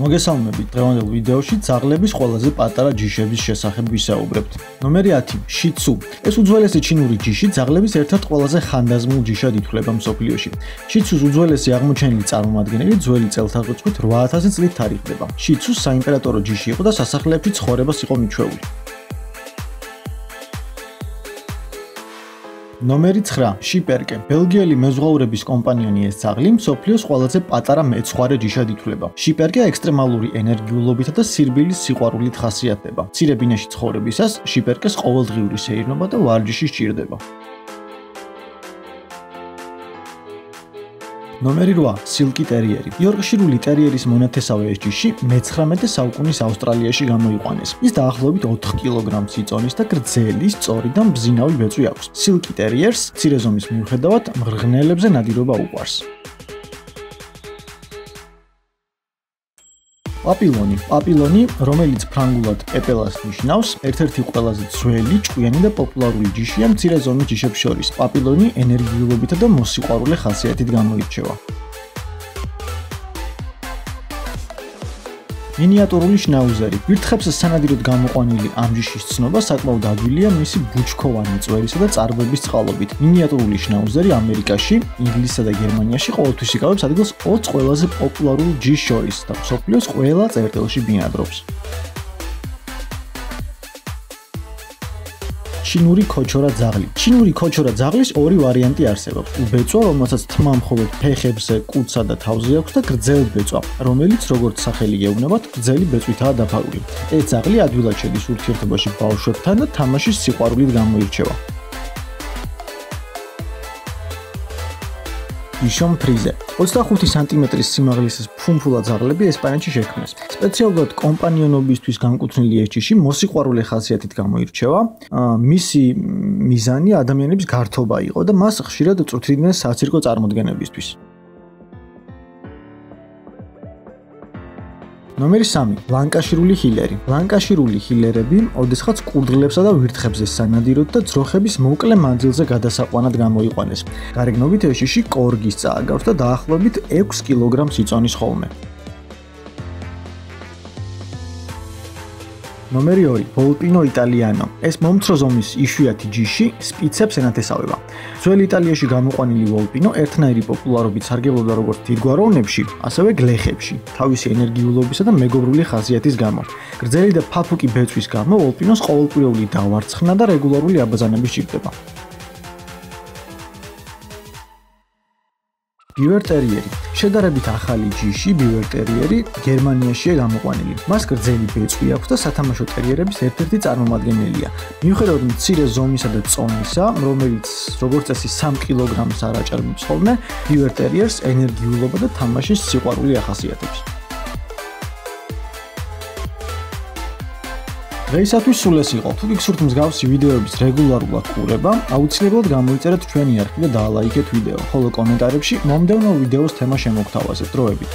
მოგესალმებით, დღევანდელ ვიდეოში ძაღლების ყველაზე პატარა ჯიშების შესახებ ვისაუბრებთ. ნომერი 10. Shih Tzu. ეს უძველესი ჩინური ჯიში ძაღლების ერთ-ერთ ყველაზე ხანდაზმულ ჯიშად ითვლება მსოფლიოში. Shih Tzus უძველესი აღმოჩენილი წარმომადგენელი ძველი წელთაღრიცხვით 8000 წლით თარიღდება. Shih Tzu საიმპერატორო ჯიში იყო და სასახლეებში ცხოვრებას იყო მიჩვეული. ნომერი 9. Shih-Perke. ბელგიელი მეზღვაურების კომპანიონი ეს ძაღლი მსოფლიოს ყველაზე პატარა მეცხვარე ჯიშად ითვლება. Shih-Perke ექსტრემალური ენერგიულობითა და სირბილის სიყვარულით ხასიათდება. მცირე ბინაში ცხოვრებისას Shih-Perke-ს ყოველდღიური სეირნობა და ვარჯიში სჭირდება. ნომერი 8. Silky Terrier. იორკშირული ტერიერის მონათესავე ეს ჯიში მე-19 საუკუნის ავსტრალიაში გამოიყვანეს. ის დაახლოებით 4 კილოგრამს იწონის და გრძელი, სწორი და მბზინავი ბეწვი აქვს. Silky Terriers მცირე ზომის მიუხედავად მღრღნელებზე ნადირობა უყვარს. პაპილონი. პაპილონი, რომელიც ფრანგულად პეპელას ნიშნავს, ერთ-ერთი ყველაზე ძველი, ჭკვიანი და პოპულარული ჯიშია მცირე ზომის ჯიშებს შორის. პაპილონი ენერგიულობითა და მოსიყვარულე ხასიათით გამოირჩევა. მინიატურული შნაუზერი. ვირთხებს სანადიროდ გამოყვანილი ამ ჯიშის ცნობა საკმაოდ ადვილია მისი ბუჩქოვანი წვერისა და წარბების წყალობით. მინიატურული შნაუზერი ამერიკაში, ინგლისსა და გერმანიაში ყოველთვის იკავებს ადგილს 20 ყველაზე პოპულარულ ჯიშს შორის და მსოფლიოს ყველა წერტილში ბინადრობს. ჩინური ქოჩორა ძაღლი. ჩინური ქოჩორა ძაღლის ორი ვარიანტი არსებობს. უბეწვა, რომელსაც თმა მხოლოდ ფეხებზე, კუდსა და თავზე აქვს და გრძელი ბეწვა, რომელიც როგორც სახელი ეუბნებათ, გრძელი ბეწვითაა დაფარული. ეს ძაღლი ადვილად შედის ურთიერთობაში ბავშვებთან და თამაშის სიყვარულით გამოირჩევა. Bichon Frise. 25 სანტიმეტრის სიმაღლის ფუმფულა ძაღლები ესპანეთში შექმნეს. სპეციალურად კომპანიონობისთვის განკუთვნილი ეს ჯიში მოსიყვარულე ხასიათით გამოირჩევა. მისი მიზანი ადამიანების გართობა იყო და მას ხშირად წვრთნიდნენ საცირკო წარმოდგენებისთვის. ნომერი 3. ლანკაშირული ჰილერი. ლანკაშირული ჰილერები ოდესღაც კურდღლებსა და ვირთხებზე სანადიროდ და ძროხების მოკლე მანძილზე გადასაყვანად გამოიყვანეს. გარეგნობით ეს ჯიში კორგის წააგავს და დაახლოებით 6 კილოგრამს იწონის ხოლმე. ნომერი 2. Volpino Italiano. ეს მომცრო ზომის იშვიათი ჯიში სპიცებს ენათესავება. ძველ იტალიაში გამოყვანილი Volpino ერთნაირი პოპულარობით სარგებლობდა როგორც დიდგვაროვნებში, ასევე გლეხებში, თავისი ენერგიულობისა და მეგობრული ხასიათის გამო. გრძელი და ფაფუკი ბეწვის გამო Volpinos ყოველკვირეული დავარცხნა და რეგულარული აბაზანები სჭირდება. Beaver Terrier. შედარებით ახალი ჯიში Beaver Terrier გერმანიაშია გამოყვანილი. მას გრძელი ბეწვი აქვს და სათამაშო ტერიერების ერთ-ერთი წარმომადგენელია. მიუხედავად მცირე ზომისა და წონისა, რომელიც როგორც წესი 3 კილოგრამს არ აჭარბებს ხოლმე, Beaver Terriers ენერგიულობა და თამაშის სიყვარული ახასიათებს. დღეისათვის სულ ეს იყო. თუ გიგსურთ მსგავსი ვიდეოების რეგულარულად ყურება, აუცილებლად გამოიწერეთ ჩვენი არხი და დაალაიქეთ ვიდეო, ხოლო კომენტარებში მომდევნო ვიდეოს თემა შემოგთავაზეთ. დროებით.